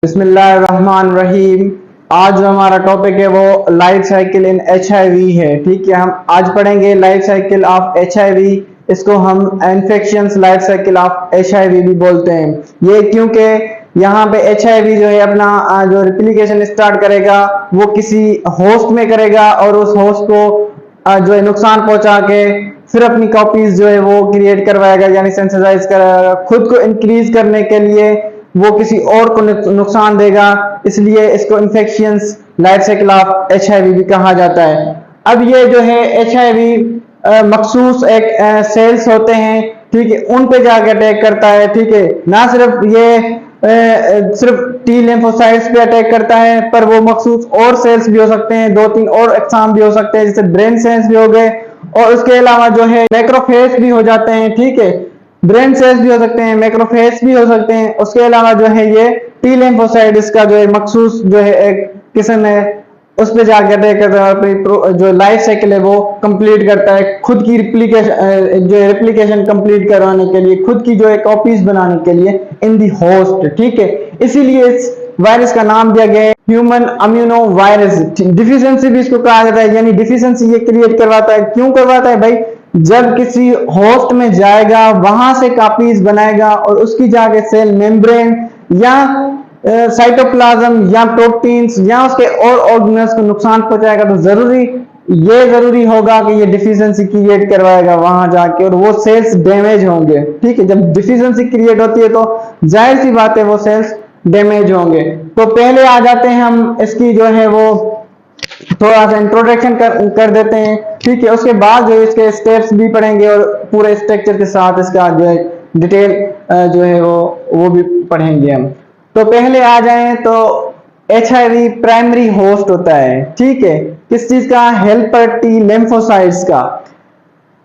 बिस्मिल्लाहिर्रहमानिर्रहीम। आज जो हमारा टॉपिक है वो लाइफ साइकिल इन HIV है। ठीक है, हम आज पढ़ेंगे लाइफ साइकिल ऑफ HIV। इसको हम infections life cycle of HIV भी बोलते हैं। ये क्योंकि यहाँ पे HIV जो है अपना जो रिप्लिकेशन स्टार्ट करेगा वो किसी होस्ट में करेगा और उस होस्ट को जो है नुकसान पहुंचा के फिर अपनी कॉपीज जो है वो क्रिएट करवाएगा, यानी सेंसिटाइज कराएगा। खुद को इंक्रीज करने के लिए वो किसी और को नुकसान देगा, इसलिए इसको infections life cycle of HIV भी कहा जाता है। अब ये जो है HIV मखसूस एक सेल्स होते हैं, ठीक है, उन पे जाकर अटैक करता है। ठीक है, ना सिर्फ ये सिर्फ टी लिम्फोसाइट्स पे अटैक करता है, पर वो मखसूस और सेल्स भी हो सकते हैं, 2-3 और अक़साम भी हो सकते हैं, जैसे ब्रेन सेल्स भी हो गए, और उसके अलावा जो है मैक्रोफेज भी हो जाते हैं। ठीक है, ब्रेन सेल्स भी हो सकते हैं, मैक्रोफेज भी हो सकते हैं। उसके अलावा जो है ये टी लिम्फोसाइट इसका जो है मखसूस जो है एक किस्म है, उस पर जाकर अटैक करता है, अपनी जो लाइफ साइकिल है वो कंप्लीट करता है, खुद की रिप्लिकेशन जो रेप्लिकेशन कंप्लीट करवाने के लिए, खुद की जो है कॉपीज बनाने के लिए इन दी होस्ट। ठीक है, इसीलिए इस वायरस का नाम दिया गया है ह्यूमन इम्यूनो वायरस। डिफिशियंसी भी इसको कहा जाता है, यानी डिफिशियंसी ये क्रिएट करवाता है। क्यों करवाता है भाई? जब किसी होस्ट में जाएगा, वहां से कॉपीज बनाएगा और उसकी जाके सेल मेम्ब्रेन या साइटोप्लाज्म या प्रोटीन्स या उसके और ऑर्गेनल्स को नुकसान पहुंचाएगा, तो जरूरी होगा कि ये डिफिशियंसी क्रिएट करवाएगा वहां जाके, और वो सेल्स डैमेज होंगे। ठीक है, जब डिफिशियंसी क्रिएट होती है तो जाहिर सी बात है वो सेल्स डैमेज होंगे। तो पहले आ जाते हैं हम इसकी जो है वो थोड़ा सा इंट्रोडक्शन कर देते हैं। ठीक है, उसके बाद जो इसके स्टेप्स भी पढ़ेंगे और पूरे स्ट्रक्चर के साथ इसका जो है डिटेल जो है वो भी पढ़ेंगे हम। तो पहले आ जाएं तो HIV प्राइमरी होस्ट होता है। ठीक है, किस चीज का? हेल्पर टी लिम्फोसाइट्स का।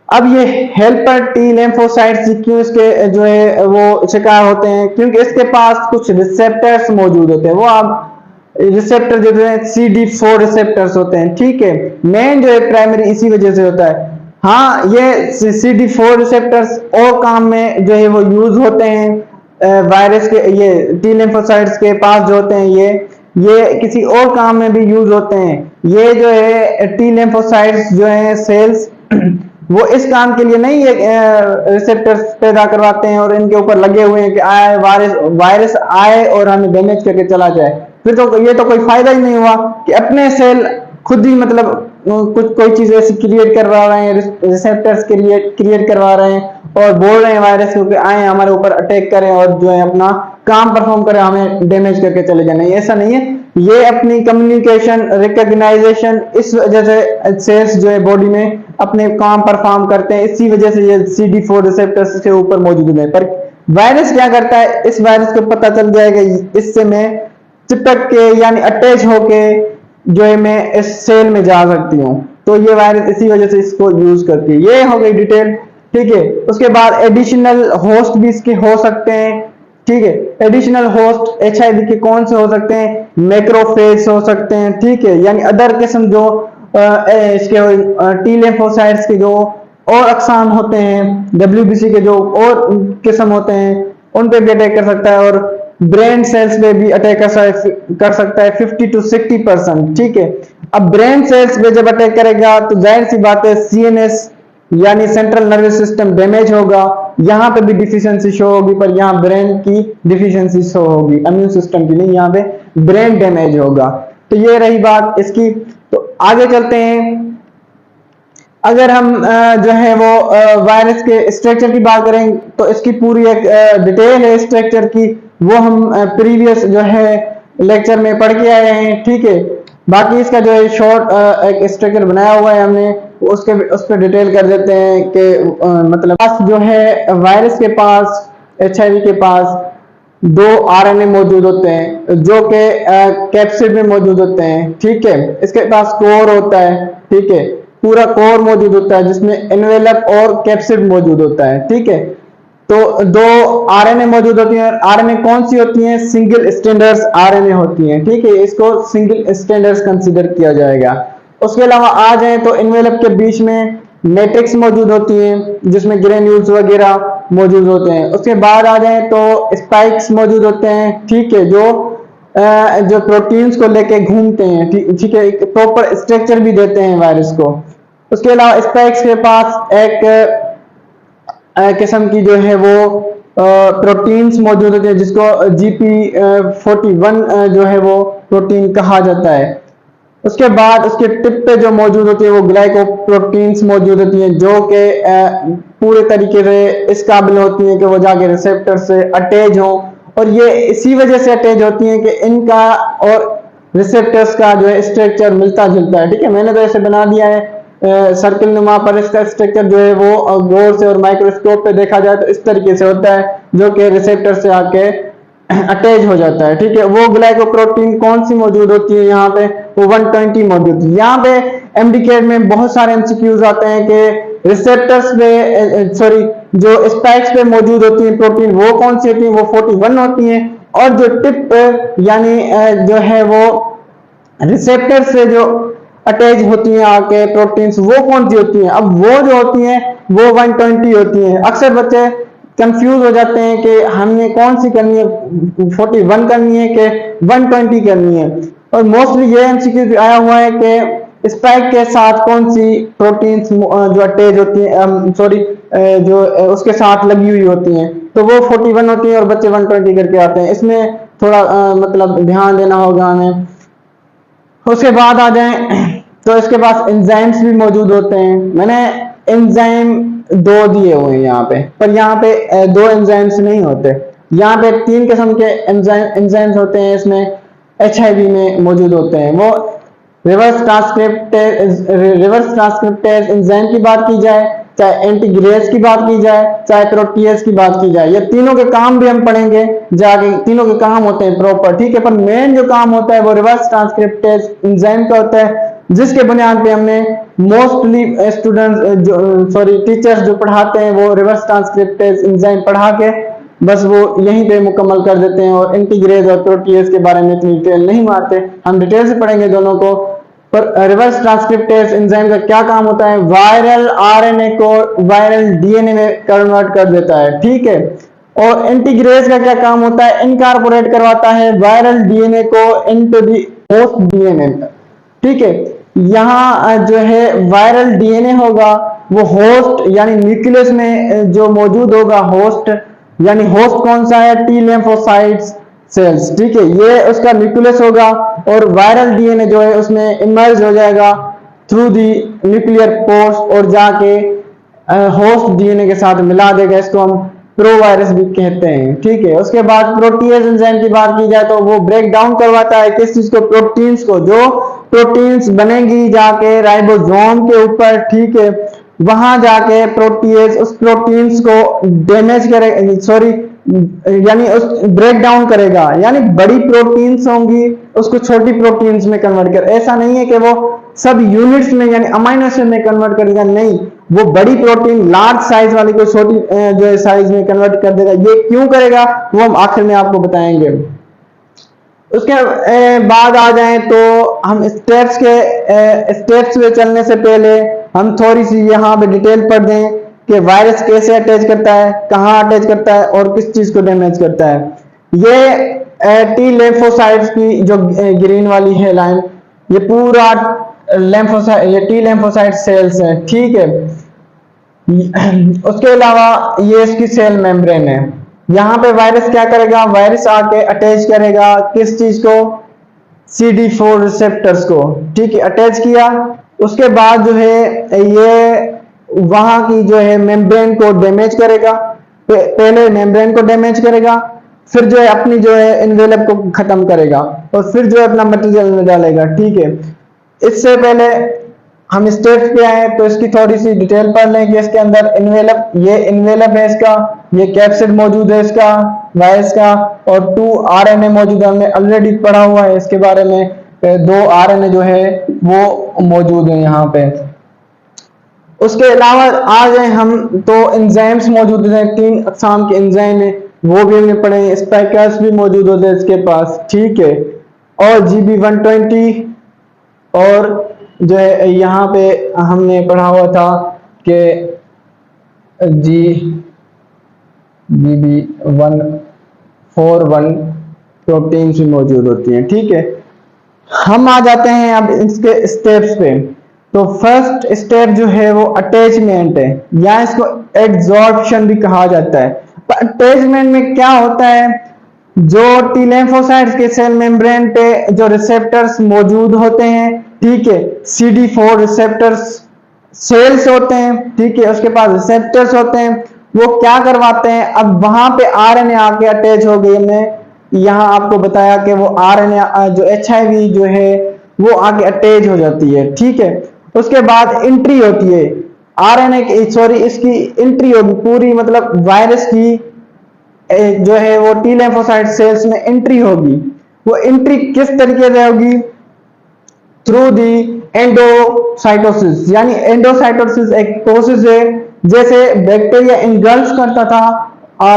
अब ये हेल्पर टी लिम्फोसाइट्स क्यों इसके जो है वो शिकार होते हैं? क्योंकि इसके पास कुछ रिसेप्टर्स मौजूद होते हैं। वो आप रिसेप्टर जो है CD4 रिसेप्टर्स होते हैं। ठीक है, मेन जो है प्राइमरी इसी वजह से होता है। हाँ, ये CD4 रिसेप्टर्स और काम में जो है वो यूज होते हैं वायरस के, ये टी लिम्फोसाइट्स के पास जो होते हैं ये किसी और काम में भी यूज होते हैं। ये जो है टी लिम्फोसाइट्स जो है सेल्स वो इस काम के लिए नहीं रिसेप्टर्स पैदा करवाते हैं और इनके ऊपर लगे हुए हैं कि आए वायरस आए और हमें डैमेज करके चला जाए। फिर तो ये तो कोई फायदा ही नहीं हुआ कि अपने सेल खुद ही मतलब कुछ कोई चीज ऐसी क्रिएट करवा रहे हैं, रिसेप्टर्स क्रिएट करवा रहे हैं और बोल रहे हैं वायरस को कि आए हमारे ऊपर अटैक करें और जो है अपना काम परफॉर्म करें, हमें डैमेज करके चले जाए। नहीं, ऐसा नहीं है। ये अपनी कम्युनिकेशन, रिकॉग्नाइजेशन, इस वजह से सेल्स जो है बॉडी में अपने काम परफॉर्म करते हैं, इसी वजह से ये CD4 रिसेप्टर्स के ऊपर मौजूद है। पर वायरस क्या करता है? इस वायरस को पता चल जाएगा इससे मैं चिपक के यानी अटैच होके जो है मैं इस सेल में जा सकती हूँ, तो ये वायरस इसी वजह से इसको यूज करती है। ये हो गई डिटेल। ठीक है, उसके बाद एडिशनल होस्ट भी इसके हो सकते हैं। ठीक है, एडिशनल होस्ट HIV के कौन से हो सकते हैं? मैक्रोफेज हो सकते हैं। ठीक है, यानी अदर किस्म जो इसके टी लिम्फोसाइट्स के जो और अक़साम होते हैं, WBC के जो और किस्म होते हैं, उन पे भी अटैक कर सकता है और ब्रेन सेल्स पे भी अटैक कर सकता है 50 to 60%। ठीक है, अब ब्रेन सेल्स पे जब अटैक करेगा तो जाहिर सी बात है CNS यानी सेंट्रल नर्वस सिस्टम डैमेज होगा, यहाँ पे भी डिफिशियंसी शो होगी, पर यहाँ ब्रेन की डिफिशियंसी शो होगी, इम्यून सिस्टम की नहीं, यहाँ पे ब्रेन डैमेज होगा। तो ये रही बात इसकी। तो आगे चलते हैं। अगर हम जो है वो वायरस के स्ट्रक्चर की बात करें तो इसकी पूरी एक डिटेल है स्ट्रक्चर की, वो हम प्रीवियस जो है लेक्चर में पढ़ के आए हैं। ठीक है, बाकी इसका जो है शॉर्ट एक स्ट्रक्चर बनाया हुआ है हमने, उस पर डिटेल कर देते हैं कि मतलब जो है वायरस के पास, HIV के पास 2 RNA मौजूद होते हैं जो कि कैप्सिड में मौजूद होते हैं। ठीक है, इसके पास कोर होता है। ठीक है, पूरा कोर मौजूद होता है जिसमें एनवेलप और कैप्सिड मौजूद होता है। ठीक है, तो 2 RNA मौजूद होती हैं। RNA कौन सी होती हैं? सिंगल स्ट्रैंडर्स RNA होती हैं। ठीक है, इसको सिंगल स्ट्रैंडर्स कंसीडर किया जाएगा। उसके अलावा आ जाए तो एनवेलप के बीच में मैट्रिक्स मौजूद होती है जिसमें ग्रेन्यूल्स वगैरह मौजूद होते हैं। उसके बाद आ जाए तो स्पाइक्स मौजूद होते हैं। ठीक है, जो जो प्रोटीन्स को लेके घूमते हैं, ठीक है, एक प्रॉपर स्ट्रक्चर भी देते हैं वायरस को। उसके अलावा स्पाइक्स के पास एक किस्म की जो है वो प्रोटीन्स मौजूद होते हैं जिसको GP41 जो है वो प्रोटीन कहा जाता है। उसके बाद उसके टिप पे जो मौजूद होती है वो ग्लाइकोप्रोटीन्स मौजूद होती हैं जो कि पूरे तरीके से इस काबिल होती हैं कि वो जाके रिसेप्टर से अटैच हों, और ये इसी वजह से अटैच होती हैं कि इनका और रिसेप्टर्स का जो है स्ट्रक्चर मिलता जुलता है। ठीक है, मैंने तो ऐसे बना दिया है सर्किल नुमा, पर इसका स्ट्रक्चर जो है वो गौर से और माइक्रोस्कोप पे देखा जाए तो इस तरीके से होता है जो कि रिसेप्टर से आके अटैच हो जाता है। ठीक है, वो ग्लाइकोप्रोटीन कौन सी मौजूद होती है यहाँ पे, वो 120 मौजूद है। यहाँ पे एमडीके में बहुत सारे एमसीक्यूज आते हैं कि रिसेप्टर्स पे सॉरी जो स्पाइक्स पे मौजूद होती है प्रोटीन वो कौन सी होती है, वो 41 होती है, और जो टिप यानी जो है वो रिसेप्टर से जो अटैच होती हैं आके प्रोटीन्स वो कौन सी होती हैं, अब वो जो होती हैं वो 120 होती हैं। अक्सर बच्चे कंफ्यूज हो जाते हैं कि हमने कौन सी करनी है, 41 करनी है कि 120 करनी है, और मोस्टली ये एमसीक्यू भी आया हुआ है कि स्पाइक के साथ कौन सी प्रोटीन्स जो अटैच होती हैं सॉरी जो उसके साथ लगी हुई होती हैं, तो वो 41 होती है और बच्चे 120 करके आते हैं। इसमें थोड़ा मतलब ध्यान देना होगा हमें। उसके बाद आ जाए तो इसके पास एंजाइम्स भी मौजूद होते हैं। मैंने एंजाइम दो दिए हुए हैं यहाँ पे, पर यहाँ पे दो एंजाइम्स नहीं होते, यहाँ पे 3 किस्म के एंजाइम्स होते हैं इसमें HIV में मौजूद होते हैं। वो रिवर्स ट्रांसक्रिप्टेज एंजाइम की बात की जाए, चाहे एंटीग्रेज की बात की जाए, चाहे प्रोटीएज की बात की जाए, ये तीनों के काम भी हम पढ़ेंगे जाके, तीनों के काम होते हैं प्रॉपर। ठीक है, पर मेन जो काम होता है वो रिवर्स ट्रांसक्रिप्टेज एंजाइम का होता है, जिसके बुनियाद पे हमने मोस्टली स्टूडेंट्स जो सॉरी टीचर्स जो पढ़ाते हैं वो रिवर्स ट्रांसक्रिप्टेज एंजाइम पढ़ा के बस वो यहीं पे मुकम्मल कर देते हैं, और इंटीग्रेज और प्रोटीएज के बारे में इतनी डिटेल नहीं मारते। हम डिटेल से पढ़ेंगे दोनों को। पर रिवर्स ट्रांसक्रिप्टेज एंजाइम का क्या काम होता है, वायरल RNA को वायरल DNA में कन्वर्ट कर देता है। ठीक है, और इंटीग्रेज का क्या काम होता है, इनकॉर्पोरेट करवाता है वायरल DNA को इनटू दी होस्ट DNA। ठीक है, यहाँ जो है वायरल DNA होगा वो होस्ट यानी न्यूक्लियस में जो मौजूद होगा, होस्ट यानी होस्ट कौन सा है, T lymphocytes सेल्स। ठीक है, ये उसका न्यूक्लियस होगा, और वायरल DNA जो है उसमें इमर्ज हो जाएगा थ्रू दी न्यूक्लियर पोर्स और जाके होस्ट DNA के साथ मिला देगा। इसको हम प्रोवायरस भी कहते हैं। ठीक है, उसके बाद प्रोटीएज एंजाइम की बात की जाए तो वो ब्रेक डाउन करवाता है किस चीज को, प्रोटीन्स को, जो प्रोटीन्स बनेंगी जाके राइबोसोम के ऊपर। ठीक है, वहां जाके प्रोटीएज उस प्रोटीन्स को डैमेज करेगा, सॉरी यानी उस ब्रेक डाउन करेगा, यानी बड़ी प्रोटीन्स होंगी उसको छोटी प्रोटीन्स में कन्वर्ट कर। ऐसा नहीं है कि वो सब यूनिट्स में यानी अमाइनो एसिड में कन्वर्ट करेगा, नहीं, वो बड़ी प्रोटीन लार्ज साइज वाली को छोटी जो है साइज में कन्वर्ट कर देगा। ये क्यों करेगा वो हम आखिर में आपको बताएंगे। उसके बाद आ जाए तो हम स्टेप्स पे चलने से पहले हम थोड़ी सी यहाँ पे डिटेल पढ़ दें कि वायरस कैसे अटैच करता है, कहाँ अटैच करता है और किस चीज को डैमेज करता है। ये T lymphocytes की जो ग्रीन वाली है लाइन, ये पूरा ये T lymphocyte सेल्स है। ठीक है, उसके अलावा ये इसकी सेल मेम्ब्रेन है। यहाँ पे वायरस क्या करेगा, वायरस आके अटैच करेगा किस चीज को, CD4 रिसेप्टर्स को। ठीक है, अटैच किया, उसके बाद जो है ये वहां की जो है मेम्ब्रेन को डैमेज करेगा, पहले मेम्ब्रेन को डैमेज करेगा, फिर जो है अपनी जो है इनवेलप को खत्म करेगा, और फिर जो है अपना मटेरियल में डालेगा। ठीक है, इससे पहले हम स्टेप्स पे आए तो इसकी थोड़ी सी डिटेल पढ़ लें कि इसके अंदर इनवेलप, ये इनवेलप है इसका, ये कैप्सिड मौजूद है इसका वायरस का, और 2 RNA मौजूद है, हमने ऑलरेडी पढ़ा हुआ है इसके बारे में। 2 RNA जो है वो मौजूद है यहाँ पे। उसके अलावा आ जाए हम तो एंजाइम्स मौजूद हैं, 3 अकसाम के एंजाइम है वो भी हमने पढ़े, स्पाइकर्स भी मौजूद होते हैं इसके पास। ठीक है, और GB120, और जो है यहाँ पे हमने पढ़ा हुआ था कि GB141 प्रोटीन्स भी मौजूद होती हैं। ठीक है, हम आ जाते हैं अब इसके स्टेप्स पे। तो फर्स्ट स्टेप जो है वो अटैचमेंट है, या इसको एड्सॉर्प्शन भी कहा जाता है। पर अटैचमेंट में क्या होता है, जो टी लिम्फोसाइट्स के सेल मेम्ब्रेन पे जो रिसेप्टर्स मौजूद होते हैं, ठीक है, CD4 रिसेप्टर्स सेल्स होते हैं, ठीक है, उसके पास रिसेप्टर्स होते हैं, वो क्या करवाते हैं, अब वहां पे आरएनए आके अटैच हो गई। हमने यहाँ आपको बताया कि वो आरएनए जो एचआईवी जो है वो आके अटैच हो जाती है। ठीक है, उसके बाद एंट्री होती है आरएनए की, सॉरी, इसकी एंट्री होगी पूरी, मतलब वायरस की जो है वो टी लिम्फोसाइट सेल्स में एंट्री होगी। वो एंट्री किस तरीके से होगी, थ्रू दी एंडोसाइटोसिस, यानी एंडोसाइटोसिस एक प्रोसेस है, जैसे बैक्टीरिया इनगल्फ करता था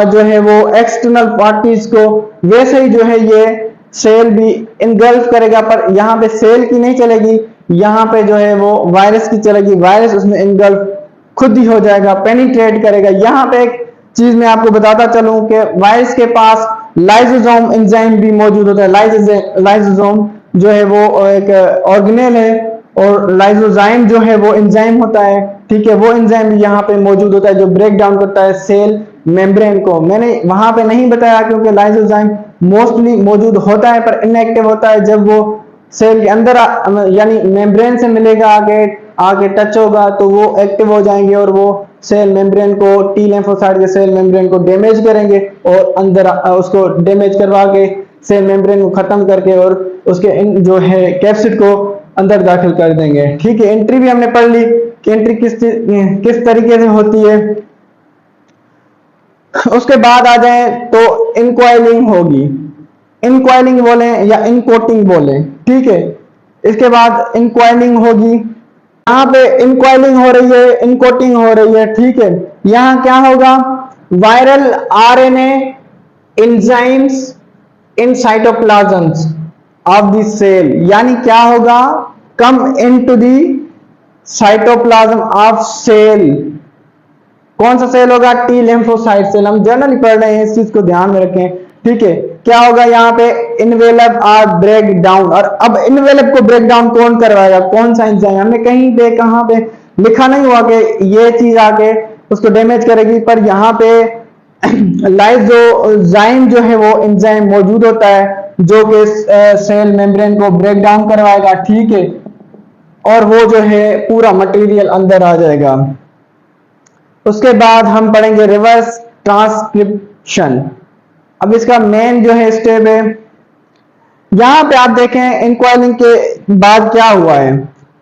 जो है वो एक्सटर्नल पार्टीज को, वैसे ही जो है ये सेल भी इनगल्फ करेगा, पर यहाँ पे सेल की नहीं चलेगी, यहाँ पे जो है वो वायरस की चलेगी। वायरस उसमें इनगल्फ खुद ही हो जाएगा, पेनिट्रेट करेगा। यहाँ पे एक चीज मैं आपको बताता चलूं कि वायरस के पास लाइसोसोम एंजाइम भी मौजूद होता है। लाइसोसोम जो है वो एक ऑर्गेनेल है, और लाइसोजाइम जो है वो एंजाइम होता है। ठीक है, वो एंजाइम भी यहाँ पे मौजूद होता है जो ब्रेक डाउन करता है सेल मेम्ब्रेन को। मैंने वहां पे नहीं बताया क्योंकि लाइसोजाइम मोस्टली मौजूद होता है पर इनएक्टिव होता है जब वो सेल के अंदर यानी मेम्ब्रेन से मिलेगा, आगे आगे टच होगा तो वो एक्टिव हो जाएंगे और वो सेल मेम्ब्रेन को, टी लिम्फोसाइट के सेल मेम्ब्रेन को डैमेज करेंगे, और अंदर उसको डैमेज करवा के सेल मेम्ब्रेन को खत्म करके और उसके जो है कैप्सिड को अंदर दाखिल कर देंगे। ठीक है, एंट्री भी हमने पढ़ ली कि एंट्री किस तरीके से होती है। उसके बाद आ जाए तो इनकॉइलिंग होगी, इनकॉइलिंग बोले या इनकोटिंग बोले। ठीक है, इसके बाद इनकॉइलिंग होगी, यहाँ पे इनकॉइलिंग हो रही है, इनकोटिंग हो रही है। ठीक है, यहाँ क्या होगा, viral RNA enzymes in cytoplasms of the cell, यानी क्या होगा, come into the cytoplasm of cell. कौन सा सेल होगा, टी लिम्फोसाइट सेल। हम जनरली पढ़ रहे हैं, इस चीज को ध्यान में रखें। ठीक है, क्या होगा यहाँ पे, इनवेलप और ब्रेक डाउन। और अब इनवेलप को ब्रेक डाउन कौन करवाएगा, कौन सा एंजाइम, हमने कहीं पे कहां पे लिखा नहीं हुआ कि ये चीज आके उसको डैमेज करेगी, पर यहाँ पे लाइसोजाइम जो है वो एंजाइम मौजूद होता है जो कि सेल मेम्ब्रेन को ब्रेक डाउन करवाएगा। ठीक है, और वो जो है पूरा मटेरियल अंदर आ जाएगा। उसके बाद हम पढ़ेंगे रिवर्स ट्रांसक्रिप्शन। अब इसका मेन जो है स्टेप है, यहां पे आप देखें इनकॉइलिंग के बाद क्या हुआ है।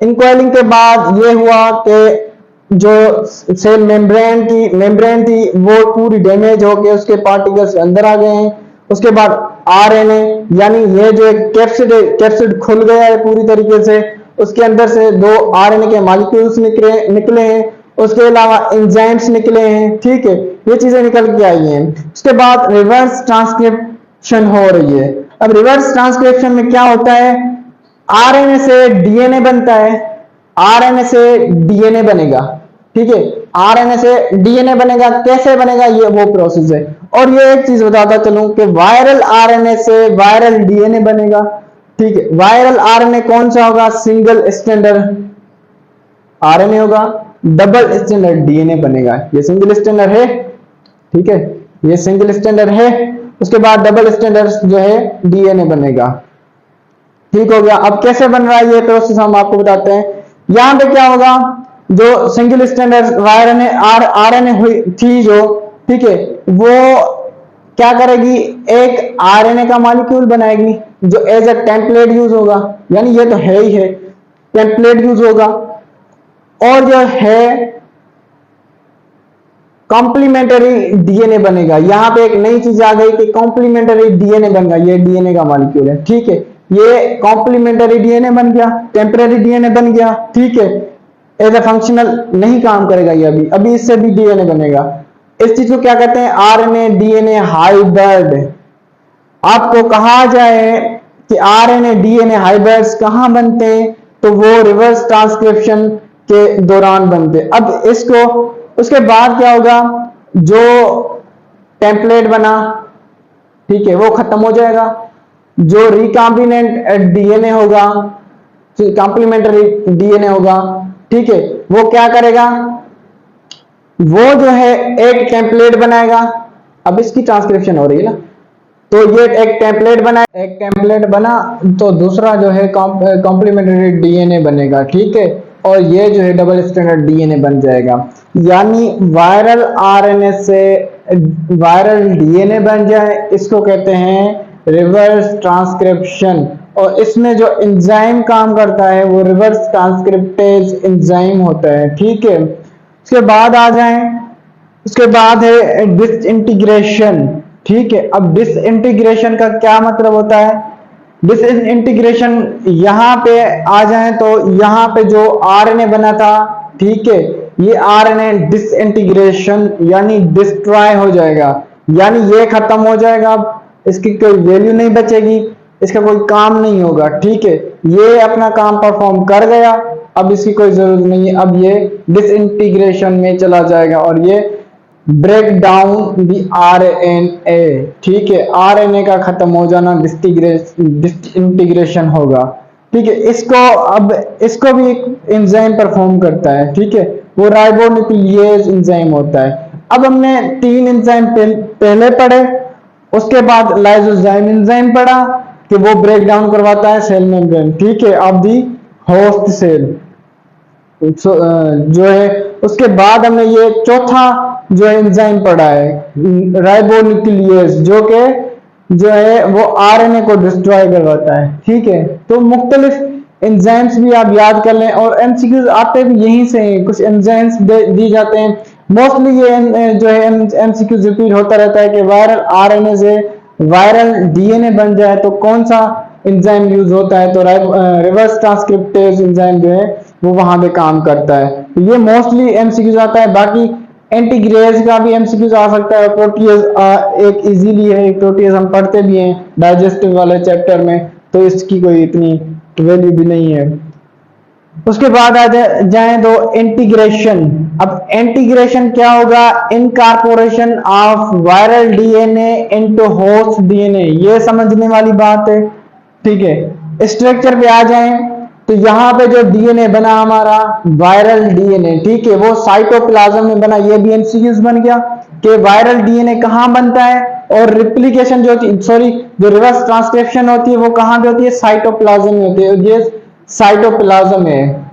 इनकॉइलिंग के बाद ये हुआ कि जो सेल मेम्ब्रेन थी वो पूरी डैमेज होके उसके पार्टिकल्स अंदर आ गए हैं। उसके बाद आरएनए, यानी ये जो एक कैप्सिड खुल गया है पूरी तरीके से, उसके अंदर से 2 आरएनए के मॉलिक्यूल्स निकले हैं, उसके अलावा एंजाइम्स निकले हैं। ठीक है, ये चीजें निकल के आई हैं। उसके बाद रिवर्स ट्रांसक्रिप्शन हो रही है। अब रिवर्स ट्रांसक्रिप्शन में क्या होता है, आरएनए से डीएनए बनता है, आरएनए से डीएनए बनेगा। ठीक है, आरएनए से डीएनए बनेगा, कैसे बनेगा, ये वो प्रोसेस है। और ये एक चीज बताता चलूं कि वायरल आरएनए से वायरल डीएनए बनेगा। ठीक है, वायरल आरएनए कौन सा होगा, सिंगल स्टैंडर्ड आरएनए होगा, डबल स्टैंडर्ड डीएनए बनेगा। ये सिंगल स्टैंडर्ड है, ठीक है, ये सिंगल स्टैंडर्ड है। उसके बाद डबल स्टैंडर्ड जो है डीएनए बनेगा। ठीक हो गया। अब कैसे बन रहा है ये प्रोसेस हम आपको बताते हैं। यहां पे क्या होगा, जो सिंगल स्टैंडर्ड आरएनए आरएनए हुई थी जो, ठीक है, वो क्या करेगी, एक आरएनए का मॉलिक्यूल बनाएगी जो एज अ टेम्पलेट यूज होगा, यानी ये तो है ही है, टेम्पलेट यूज होगा। और जो है कॉम्प्लीमेंटरी डीएनए बनेगा। यहां पे एक नई चीज आ गई कि कॉम्प्लीमेंटरी डीएनए बन गया, ये डीएनए का मॉलिक्यूल है। ठीक है, ये कॉम्प्लीमेंटरी डीएनए बन गया, टेम्परेरी डीएनए बन गया। ठीक है, एज ए फंक्शनल नहीं काम करेगा ये, अभी इससे भी डीएनए बनेगा। इस चीज को क्या कहते हैं, आरएनए डीएनए हाइब्रिड। आपको कहा जाए कि आरएनए डीएनए हाइब्रिड्स कहां बनते हैं, तो वो रिवर्स ट्रांसक्रिप्शन के दौरान बनते। अब इसको उसके बाद क्या होगा, जो टेम्पलेट बना, ठीक है, वो खत्म हो जाएगा। जो रिकॉम्बिनेंट डीएनए होगा, कॉम्प्लीमेंट्री डीएनए होगा, ठीक है, वो क्या करेगा, वो जो है एक टेम्पलेट बनाएगा। अब इसकी ट्रांसक्रिप्शन हो रही है ना, तो ये एक टेम्पलेट बना, एक टेम्पलेट बना तो दूसरा जो है कॉम्प्लीमेंट्री डीएनए बनेगा, ठीक है, और ये जो है डबल स्टैंडर्ड डीएनए बन जाएगा। यानी वायरल आरएनए से वायरल डीएनए बन जाए, इसको कहते हैं रिवर्स ट्रांसक्रिप्शन। और इसमें जो एंजाइम काम करता है वो रिवर्स ट्रांसक्रिप्टेज एंजाइम होता है, ठीक है। उसके बाद आ जाएं, उसके बाद है डिसइंटीग्रेशन, ठीक है। अब डिसइंटीग्रेशन का क्या मतलब होता है, डिसइंटीग्रेशन यहाँ पे आ जाए तो यहाँ पे जो आरएनए बना था, ठीक है, ये आरएनए डिसइंटीग्रेशन यानी डिस्ट्रॉय हो जाएगा, यानी ये खत्म हो जाएगा। अब इसकी कोई वैल्यू नहीं बचेगी, इसका कोई काम नहीं होगा, ठीक है, ये अपना काम परफॉर्म कर गया, अब इसकी कोई जरूरत नहीं है, अब ये डिसइंटीग्रेशन में चला जाएगा और ये ब्रेक डाउन दी आरएनए, ठीक है, आरएनए का खत्म हो जाना डिसइंटीग्रेशन होगा, ठीक है। अब इसको भी एक एंजाइम परफॉर्म करता है, ठीक है, वो राइबोन्यूक्लियेज एंजाइम होता है। अब हमने 3 एंजाइम पहले पढ़े, उसके बाद लाइसोजाइम एंजाइम पढ़ा कि वो ब्रेक डाउन करवाता है सेल मेम्ब्रेन, ठीक है, ऑफ दी होस्ट सेल जो है। उसके बाद हमने ये चौथा जो एंजाइम पढ़ा है राइबोन्यूक्लियेज, जो कि जो है वो आरएनए को डिस्ट्रॉय करवाता है, ठीक है। तो मुख्तलिफ एंजाइम्स भी आप याद कर लें, और एमसीक्यूज आते भी यहीं से हैं, कुछ एंजाइम्स दी जाते हैं। मोस्टली ये जो है एमसीक्यूज रिपीट होता रहता है कि वायरल आरएनए से वायरल डीएनए बन जाए तो कौन सा एंजाइम यूज होता है, तो रिवर्स ट्रांसक्रिप्टेज एंजाइम जो है वो वहां पे काम करता है। तो ये मोस्टली एमसीक्यूज आता है। बाकी एंटीग्रेज का भी एमसीक्यूज आ सकता है। प्रोटीज एक इजीली है, प्रोटीज हम पढ़ते भी हैं डाइजेस्टिव वाले चैप्टर में, तो इसकी कोई इतनी वैल्यू भी नहीं है। उसके बाद आ जाए तो इंटीग्रेशन। अब इंटीग्रेशन क्या होगा, incorporation of viral DNA into host DNA, ये समझने वाली बात है, ठीक है। स्ट्रक्चर पे आ जाए तो यहाँ पे जो डीएनए बना हमारा वायरल डीएनए, ठीक है, वो साइटोप्लाज्म में बना। ये भी एमसीक्यूज बन गया कि वायरल डीएनए कहाँ बनता है, और रिप्लिकेशन जो जो रिवर्स ट्रांसक्रिप्शन होती है वो कहाँ पे होती है, साइटोप्लाज्म में होती है। ये साइटोप्लाज्म है।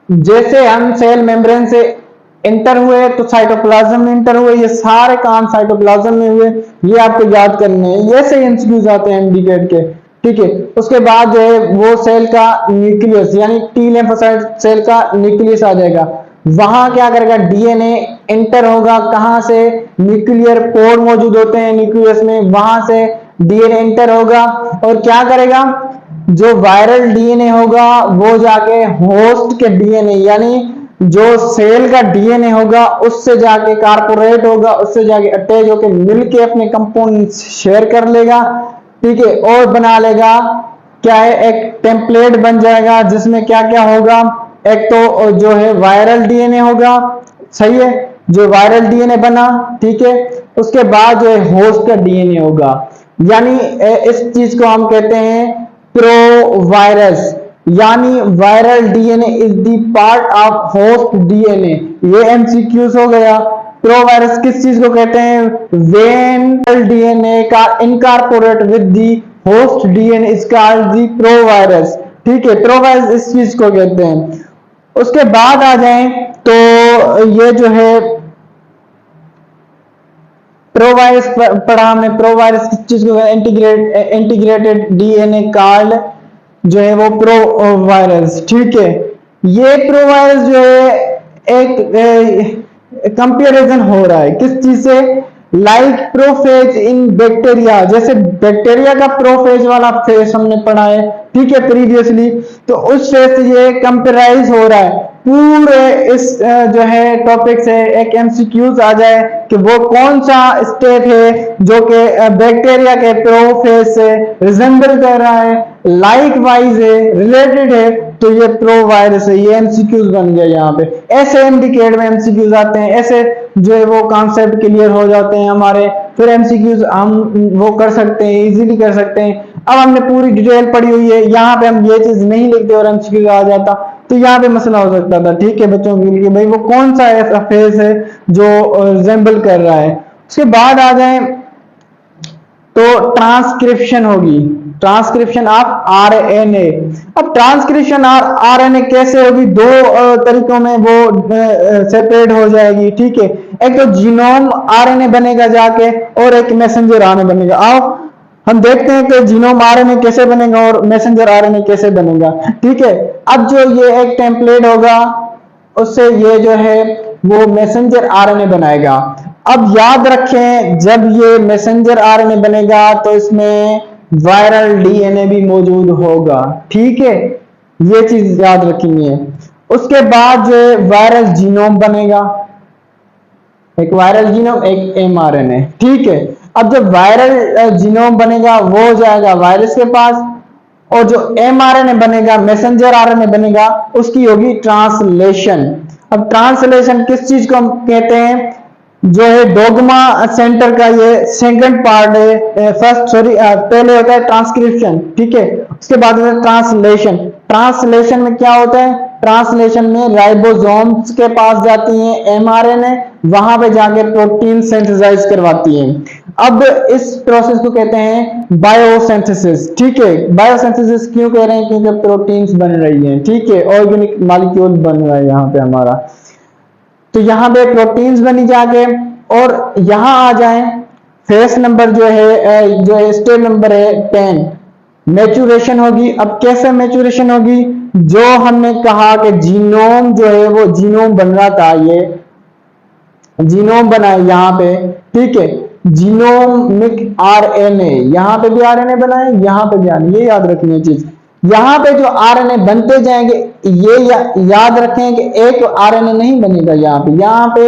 जैसे हम सेल मेम्ब्रेन से इंटर हुए तो साइटोप्लाज्म में इंटर हुए, ये सारे काम साइटोप्लाज्म में हुए, ये आपको याद करने हैं। ये से एमसीक्यूज आते हैं एमडीकेट के, ठीक है। उसके बाद जो है वो सेल का न्यूक्लियस यानी टी लिम्फोसाइट सेल का न्यूक्लियस आ जाएगा। वहां क्या करेगा, डीएनए इंटर होगा, कहां से, न्यूक्लियर पोर मौजूद होते हैं न्यूक्लियस में, वहां से डीएनए इंटर होगा और क्या करेगा, जो वायरल डीएनए होगा वो जाके होस्ट के डीएनए यानी जो सेल का डीएनए होगा उससे जाके कारपोरेट होगा, उससे जाके अटैच होकर मिलके अपने कंपोनेंट्स शेयर कर लेगा, ठीक है, और बना लेगा क्या है, एक टेम्पलेट बन जाएगा जिसमें क्या क्या होगा। एक तो जो है वायरल डीएनए होगा, सही है, जो वायरल डीएनए बना, ठीक है। उसके बाद जो है होस्ट का डीएनए होगा, यानी इस चीज को हम कहते हैं प्रोवायरस, यानी viral DNA is the part of host DNA. ये एमसीक्यूज हो गया। प्रोवायरस किस चीज को कहते हैं, वेन डीएनए का incorporate with the host DNA is called the provirus, ठीक है, प्रोवायरस इस चीज को कहते हैं। उसके बाद आ जाएं तो ये जो है प्रोवायरस पढ़ा हमने। प्रोवायरस किस चीज को, इंटीग्रेटेड डीएनए कॉल्ड जो है वो प्रोवायरस, ठीक है। ये प्रोवायरस जो है एक कंपैरिजन हो रहा है किस चीज से, लाइक प्रोफेज इन बैक्टीरिया, जैसे बैक्टीरिया का प्रोफेज वाला फेज हमने पढ़ा है, ठीक है, प्रीवियसली, तो उस फेज से ये कंपेराइज हो रहा है। पूरे इस जो है टॉपिक से एक एमसीक्यूज आ जाए कि वो कौन सा स्टेट है जो कि बैक्टीरिया के प्रोफेज से रिजेंबल कर रहा है, लाइक वाइज है, रिलेटेड है, तो ये प्रो वायरस है, ये एमसीक्यूज बन गया यहाँ पे। ऐसे एमडीकेड में एमसीक्यूज आते हैं, ऐसे जो है वो कॉन्सेप्ट क्लियर हो जाते हैं हमारे, फिर एमसीक्यूज हम वो कर सकते हैं, इजीली कर सकते हैं। अब हमने पूरी डिटेल पढ़ी हुई है, यहाँ पे हम ये चीज नहीं लिखते और एमसीक्यूज आ जाता तो यहाँ पे मसला हो सकता था, ठीक है बच्चों के लिए, भाई वो कौन सा ऐसा फेज है जो रिजेंबल कर रहा है। उसके बाद आ जाए तो ट्रांसक्रिप्शन होगी, ट्रांसक्रिप्शन ऑफ आरएनए। अब ट्रांसक्रिप्शन आरएनए कैसे होगी, दो तरीकों में वो सेपरेट हो जाएगी, ठीक है। एक तो जीनोम आरएनए बनेगा जाके, और एक मैसेंजर आरएनए बनेगा। आओ हम देखते हैं कि जीनोम आरएनए कैसे बनेगा और मैसेंजर आरएनए कैसे बनेगा, ठीक है। अब जो ये एक टेम्पलेट होगा उससे ये जो है वो मैसेंजर आरएनए बनाएगा। अब याद रखें जब ये मैसेंजर आरएनए बनेगा तो इसमें वायरल डीएनए भी मौजूद होगा, ठीक है, ये चीज याद रखनी है। उसके बाद जो वायरल जीनोम बनेगा, एक वायरल जीनोम एक एमआरएनए, ठीक है। अब जब वायरल जीनोम बनेगा वो हो जाएगा वायरस के पास, और जो एमआरएनए बनेगा मैसेंजर आरएनए बनेगा उसकी होगी ट्रांसलेशन। अब ट्रांसलेशन किस चीज को हम कहते हैं, जो है डोगमा सेंटर का ये सेकंड पार्ट है, पहले होता है ट्रांसक्रिप्शन, ठीक है, उसके बाद होता है ट्रांसलेशन। ट्रांसलेशन में क्या होता है, ट्रांसलेशन में राइबोसोम्स के पास जाती हैं एमआरएनए, वहां पे जाके प्रोटीन सिंथेसाइज करवाती हैं। अब इस प्रोसेस को कहते हैं बायोसिंथेसिस, ठीक है। बायोसिंथेसिस क्यों कह रहे हैं, क्योंकि प्रोटीन्स बन रही हैं, ठीक है, ऑर्गेनिक मॉलिक्यूल बन रहा है यहाँ पे हमारा। तो यहाँ पे प्रोटीन्स बनी जाके, और यहाँ आ जाए फेस नंबर जो है, जो है स्टेप नंबर है 10, मैच्योरेशन होगी। अब कैसे मैच्योरेशन होगी, जो हमने कहा कि जीनोम जो है वो जीनोम बन रहा था, ये जीनोम बना है यहाँ पे, ठीक है, जीनोमिक आरएनए, यहाँ पे भी आरएनए बना है, यहाँ पे भी आरएनए, ये याद रखनी है चीज। यहाँ पे जो आरएनए बनते जाएंगे, ये याद रखें कि एक आरएनए नहीं बनेगा यहाँ पे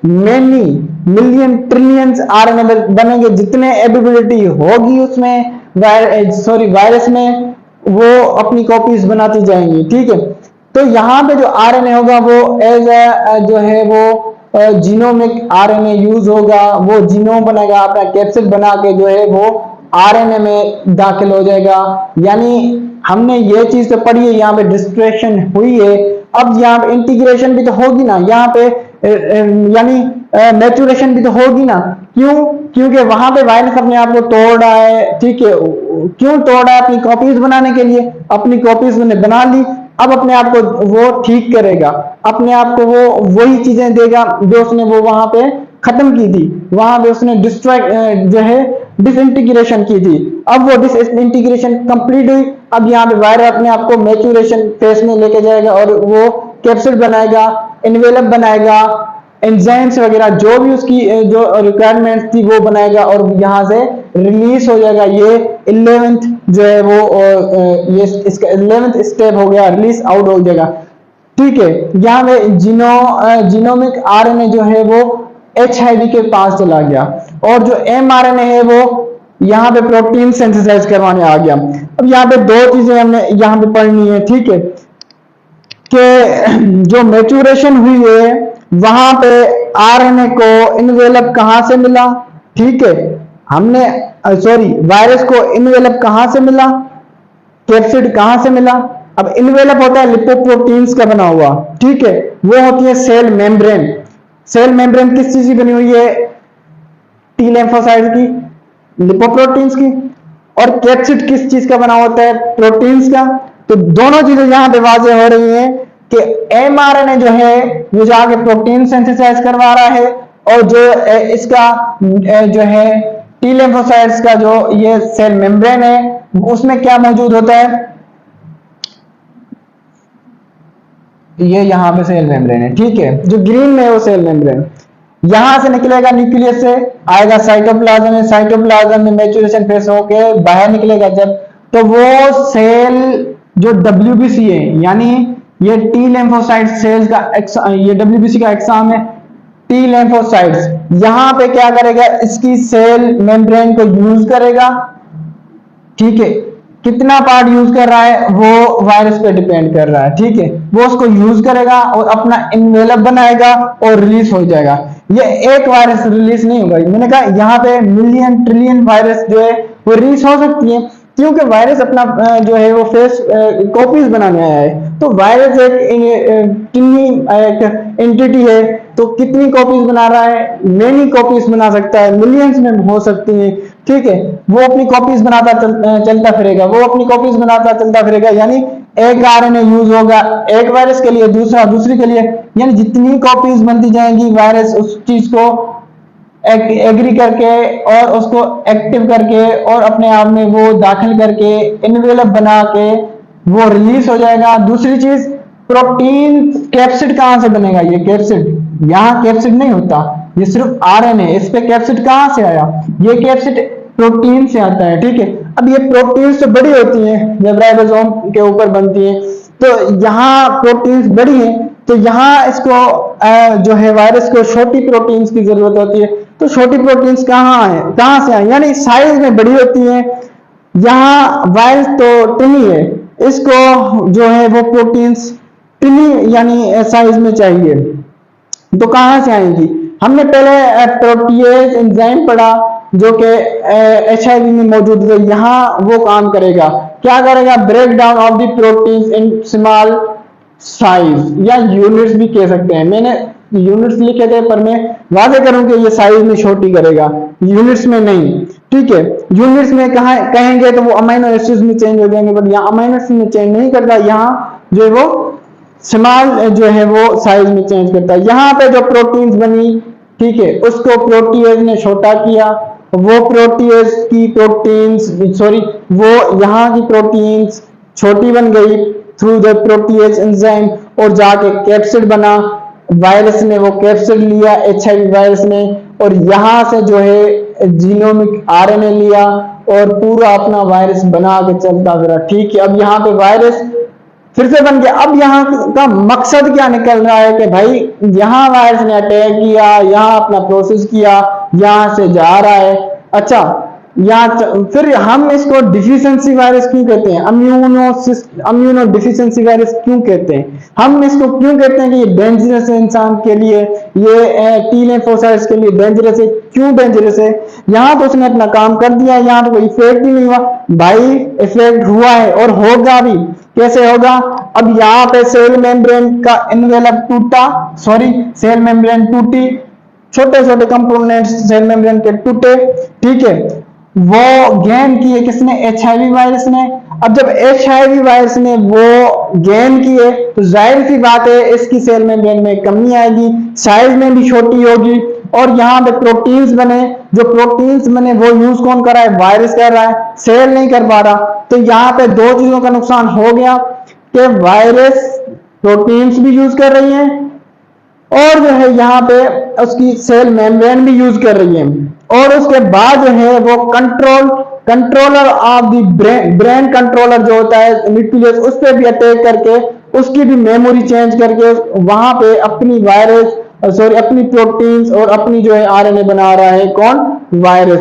मेनी मिलियन ट्रिलियंस आरएनए बनेंगे, जितने एबिलिटी होगी उसमें वायरस में वो अपनी कॉपीज बनाती जाएंगी, ठीक है। तो यहाँ पे जो आरएनए होगा वो एज जो है वो जीनोमिक आरएनए यूज होगा, वो जीनोम बनाएगा, अपना कैप्सिड बना के जो है वो आरएनए में दाखिल हो जाएगा। यानी हमने ये चीज तो पढ़ी है, यहाँ पे डिस्ट्रैक्शन हुई है, अब यहाँ पे इंटीग्रेशन भी तो होगी ना, यहाँ पे यानी मैच्योरेशन भी तो होगी ना। क्यों, क्योंकि वहां पे वायरस अपने आप को तोड़ रहा है, ठीक है, क्यों तोड़ रहा है, अपनी कॉपीज बनाने के लिए, अपनी कॉपीज उसने बना ली, अब अपने आप को वो ठीक करेगा, अपने आप को वो वही चीजें देगा जो उसने वो वहां पे खत्म की थी, वहां पे उसने डिस्ट्रैक्ट जो है डिसइंटीग्रेशन की थी। अब वो डिसइंटीग्रेशन कंप्लीट हुई, अब यहाँ पे वायरस अपने आप को मैच्योरेशन फेज में लेके जाएगा और वो कैप्सूल बनाएगा, एनवेलप बनाएगा, एंजाइम्स वगैरह जो भी उसकी जो रिक्वायरमेंट थी वो बनाएगा, और यहाँ से रिलीज हो जाएगा। ये 11th जो है वो ये इसका 11th स्टेप हो गया, रिलीज आउट हो जाएगा, ठीक है। यहाँ पे जीनोमिक आरएनए जो है वो एचआईवी के पास चला गया, और जो एमआरएनए है वो यहाँ पे प्रोटीन सिंथेसाइज करवाने आ गया। अब यहाँ पे दो चीजें हमने यहाँ पे पढ़नी है, ठीक है, कि जो मैच्योरेशन हुई है वहां पे आरएनए को इनवेलप कहां से मिला, ठीक है, हमने वायरस को इनवेलप कहां से मिला, कैप्सिड कहां से मिला। अब इनवेलप होता है लिपोप्रोटीन्स का बना हुआ, ठीक है, वो होती है सेल मेम्ब्रेन। सेल मेम्ब्रेन किस चीज की बनी हुई है, टी लिम्फोसाइट की, लिपोप्रोटीन्स की। और कैप्सिड किस चीज का बना होता है, प्रोटीन्स का। तो दोनों चीजें यहां पे वाज़ेह हो रही हैं कि एमआरएनए जो है वो जाके प्रोटीन सिंथेसाइज करवा रहा है, और जो इसका जो है टी लिम्फोसाइट्स का जो ये सेल मेम्ब्रेन है उसमें क्या मौजूद होता है, ये यहाँ पे सेल मेम्ब्रेन है, ठीक है, जो ग्रीन में है वो सेल मेम्ब्रेन। यहां से निकलेगा न्यूक्लियस से, आएगा साइटोप्लाज्म में, साइटोप्लाज्म में मैच्योरेशन फेस होके बाहर निकलेगा जब, तो वो सेल जो डब्ल्यूबीसी है, यानी ये टी लिम्फोसाइट सेल्स का ये डब्ल्यूबीसी का एग्जाम है, टी लिम्फोसाइट्स यहां पे क्या करेगा, इसकी सेल मेम्ब्रेन को यूज करेगा, ठीक है, कितना पार्ट यूज कर रहा है वो वायरस पे डिपेंड कर रहा है, ठीक है। वो उसको यूज करेगा और अपना इन्वेलप बनाएगा और रिलीज हो जाएगा। ये एक वायरस रिलीज नहीं होगा, मैंने कहा यहाँ पे मिलियन ट्रिलियन वायरस जो है वो रिलीज हो सकती है, क्योंकि वायरस अपना जो है वो फेस कॉपीज बनाने आया है। तो वायरस एक टिन्नी एक एंटिटी है, तो कितनी कॉपीज बना रहा है, मेनी कॉपीज बना सकता है, मिलियंस में हो सकती है, ठीक है। वो अपनी कॉपीज बनाता चलता फिरेगा, वो अपनी कॉपीज बनाता चलता फिरेगा, यानी एक आरएनए यूज होगा एक वायरस के लिए, दूसरा दूसरी के लिए, यानी जितनी कॉपीज बनती जाएंगी वायरस उस चीज को एग्री करके और उसको एक्टिव करके और अपने आप में वो दाखिल करके इनवेलप बना के वो रिलीज हो जाएगा। दूसरी चीज, प्रोटीन कैप्सिड कहां से बनेगा, ये कैप्सिड, यहाँ कैप्सिड नहीं होता, ये सिर्फ आरएनए, इस पे कैप्सिड कहां से आया, ये कैप्सिड प्रोटीन से आता है, ठीक है। अब ये प्रोटीन तो बड़ी होती हैं जब राइबोसोम के ऊपर बनती है, तो यहाँ प्रोटीन्स बड़ी हैं, तो यहाँ इसको जो है वायरस को छोटी प्रोटीन्स की जरूरत होती है। तो छोटी प्रोटीन्स कहाँ से आए, यानी साइज में बड़ी होती है। यहाँ वायरस तो टिनी है, इसको जो है वो प्रोटीन्स टिनी यानी साइज में चाहिए, तो कहां से आएंगी। हमने पहले प्रोटीएज एंजाइम पढ़ा जो कि एचआईवी में मौजूद है, यहाँ वो काम करेगा, क्या करेगा, break down of the proteins in small size या यूनिट्स भी कह सकते हैं। मैंने यूनिट्स लिखे थे पर मैं वादे करूं कि ये साइज में छोटी करेगा, यूनिट्स में नहीं, ठीक है। यूनिट्स में कहा कहेंगे तो वो अमीनो एसिड्स में चेंज हो जाएंगे, बट यहाँ अमीनो एसिड में चेंज नहीं करता, यहाँ जो है वो स्मॉल जो है वो साइज में चेंज करता है। यहाँ पे जो प्रोटीन्स बनी, ठीक है, उसको प्रोटीएज ने छोटा किया, वो प्रोटीएज की प्रोटीन्स सॉरी वो यहाँ की प्रोटीन्स छोटी बन गई थ्रू द प्रोटीएज एंजाइम और जाके कैप्सिड बना। वायरस ने वो कैप्सिड लिया एचआईवी वायरस ने, और यहाँ से जो है जीनोमिक आरएनए लिया और पूरा अपना वायरस बना के चलता फिरा, ठीक है। अब यहाँ पे वायरस फिर से बन गया। अब यहाँ का मकसद क्या निकल रहा है कि भाई यहाँ वायरस ने अटैक किया, यहाँ अपना प्रोसेस किया, यहाँ से जा रहा है, अच्छा यहाँ फिर हम इसको डिफिशिएंसी वायरस क्यों कहते हैं, अम्यूनो डिफिशिएंसी वायरस क्यों कहते हैं, हम इसको क्यों कहते हैं कि ये डेंजरस है इंसान के लिए, ये टी लिम्फोसाइट्स के लिए डेंजरस है, क्यों डेंजरस है। यहाँ तो उसने अपना काम कर दिया, यहाँ तो कोई इफेक्ट ही नहीं हुआ, भाई इफेक्ट हुआ है और होगा भी, कैसे होगा। अब यहाँ पे सेल मेम्ब्रेन का इनवेलप टूटा, सॉरी सेल मेम्ब्रेन टूटी, छोटे छोटे कंपोनेंट्स सेल मेम्ब्रेन के टूटे, ठीक है, वो गेन किए किसने, एचआईवी वायरस ने। अब जब एचआईवी वायरस ने वो गेन किए तो जाहिर सी बात है इसकी सेल मेम्ब्रेन में कमी आएगी, साइज में भी छोटी होगी, और यहाँ पे प्रोटीन्स बने, जो प्रोटीन्स बने वो यूज कौन कर रहा है, वायरस कर रहा है, सेल नहीं कर पा रहा। तो यहाँ पे दो चीजों का नुकसान हो गया कि वायरस प्रोटीन्स भी यूज कर रही है और जो है यहाँ पे उसकी सेल मेम्ब्रेन भी यूज कर रही है, और उसके बाद जो है वो controller of the brain controller जो होता है न्यूक्लियस, उस पर भी अटैक करके उसकी भी मेमोरी चेंज करके वहां पे अपनी वायरस अपनी प्रोटीन्स और अपनी जो है आरएनए बना रहा है, कौन, वायरस।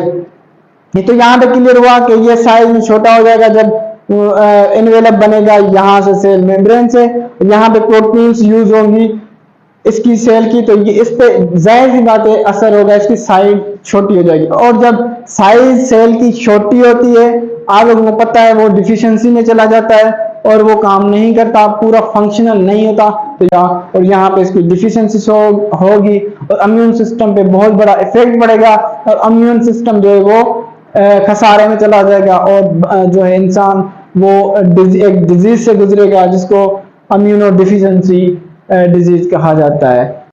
ये तो यहाँ पे क्लियर हुआ कि ये साइज में छोटा हो जाएगा जब इनवेलप बनेगा यहाँ से सेल मेम्ब्रेन से, यहाँ पे प्रोटीन्स यूज होंगी इसकी सेल की, तो ये इस पे जाहिर सी बात है असर होगा, इसकी साइज छोटी हो जाएगी, और जब साइज सेल की छोटी होती है आप लोगों को पता है वो डिफिशिएंसी में चला जाता है और वो काम नहीं करता, पूरा फंक्शनल नहीं होता, तो और यहाँ पे इसकी डिफिशिएंसी होगी और इम्यून सिस्टम पे बहुत बड़ा इफेक्ट पड़ेगा, और इम्यून सिस्टम जो है वो खसारे में चला जाएगा, और जो है इंसान वो एक डिजीज से गुजरेगा जिसको इम्यूनो डिफिशिएंसी डिजीज कहा जाता है।